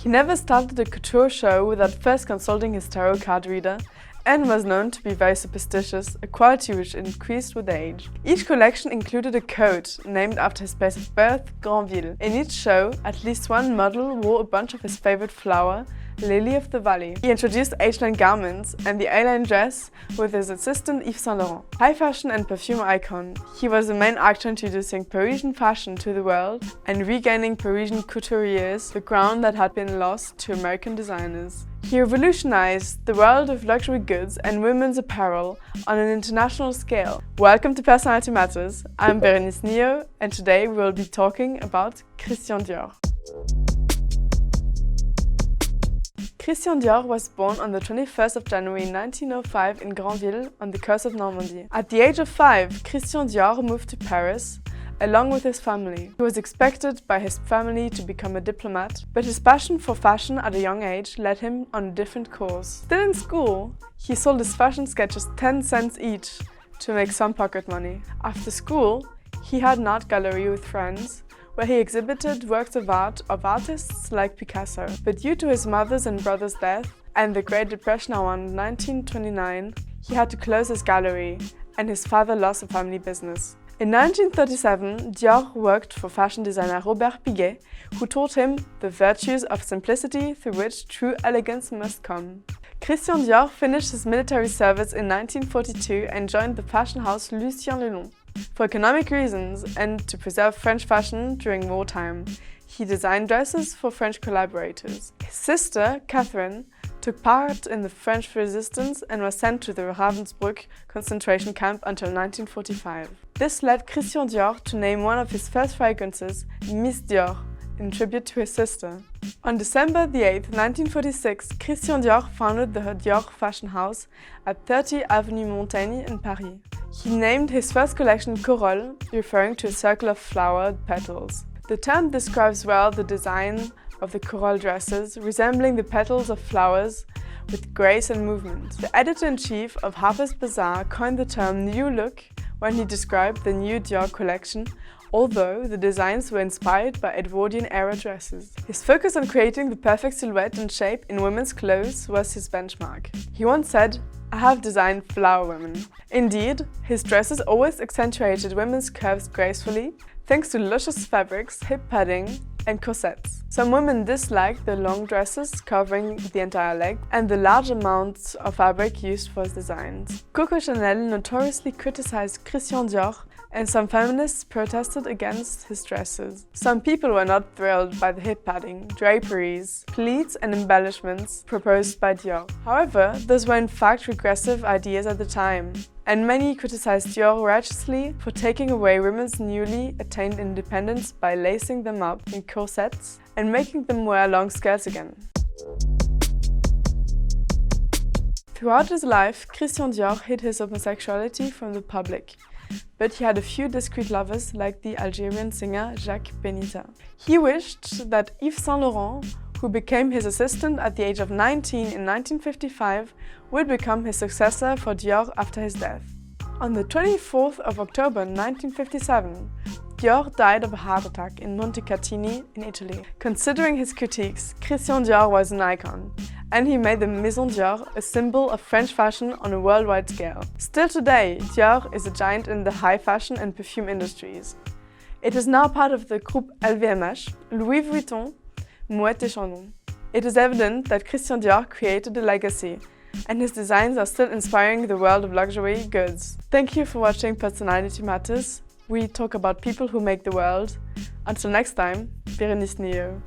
He never started a couture show without first consulting his tarot card reader, and was known to be very superstitious, a quality which increased with age. Each collection included a coat named after his place of birth, Granville. In each show, at least one model wore a bunch of his favorite flower, Lily of the Valley. He introduced H-line garments and the A-line dress with his assistant Yves Saint Laurent. High fashion and perfume icon, he was the main actor introducing Parisian fashion to the world and regaining Parisian couturiers the crown that had been lost to American designers. He revolutionized the world of luxury goods and women's apparel on an international scale. Welcome to Personality Matters. I'm Bérénice Nio, and today we will be talking about Christian Dior. Christian Dior was born on the 21st of January 1905 in Granville on the coast of Normandy. At the age of 5, Christian Dior moved to Paris along with his family. He was expected by his family to become a diplomat, but his passion for fashion at a young age led him on a different course. Still in school, he sold his fashion sketches 10 cents each to make some pocket money. After school, he had an art gallery with friends, where he exhibited works of art of artists like Picasso. But due to his mother's and brother's death and the Great Depression around 1929, he had to close his gallery, and his father lost the family business. In 1937, Dior worked for fashion designer Robert Piguet, who taught him the virtues of simplicity through which true elegance must come. Christian Dior finished his military service in 1942 and joined the fashion house Lucien Lelon. For economic reasons and to preserve French fashion during wartime, he designed dresses for French collaborators. His sister, Catherine, took part in the French resistance and was sent to the Ravensbrück concentration camp until 1945. This led Christian Dior to name one of his first fragrances, Miss Dior, in tribute to his sister. On December 8, 1946, Christian Dior founded the Dior fashion house at 30 Avenue Montaigne in Paris. He named his first collection Corolle, referring to a circle of flowered petals. The term describes well the design of the Corolle dresses, resembling the petals of flowers with grace and movement. The editor-in-chief of Harper's Bazaar coined the term New Look when he described the new Dior collection, although the designs were inspired by Edwardian-era dresses. His focus on creating the perfect silhouette and shape in women's clothes was his benchmark. He once said, "I have designed flower women." Indeed, his dresses always accentuated women's curves gracefully, thanks to luscious fabrics, hip padding, and corsets. Some women disliked the long dresses covering the entire leg and the large amounts of fabric used for his designs. Coco Chanel notoriously criticized Christian Dior, and some feminists protested against his dresses. Some people were not thrilled by the hip padding, draperies, pleats and embellishments proposed by Dior. However, those were in fact regressive ideas at the time, and many criticized Dior righteously for taking away women's newly attained independence by lacing them up in corsets and making them wear long skirts again. Throughout his life, Christian Dior hid his homosexuality from the public, but he had a few discreet lovers like the Algerian singer Jacques Benita. He wished that Yves Saint Laurent, who became his assistant at the age of 19 in 1955, would become his successor for Dior after his death. On the 24th of October 1957, Dior died of a heart attack in Montecatini in Italy. Considering his critiques, Christian Dior was an icon, and he made the Maison Dior a symbol of French fashion on a worldwide scale. Still today, Dior is a giant in the high fashion and perfume industries. It is now part of the group LVMH, Louis Vuitton, Moet et Chandon. It is evident that Christian Dior created a legacy, and his designs are still inspiring the world of luxury goods. Thank you for watching Personality Matters. We talk about people who make the world. Until next time, Bérénice Nio.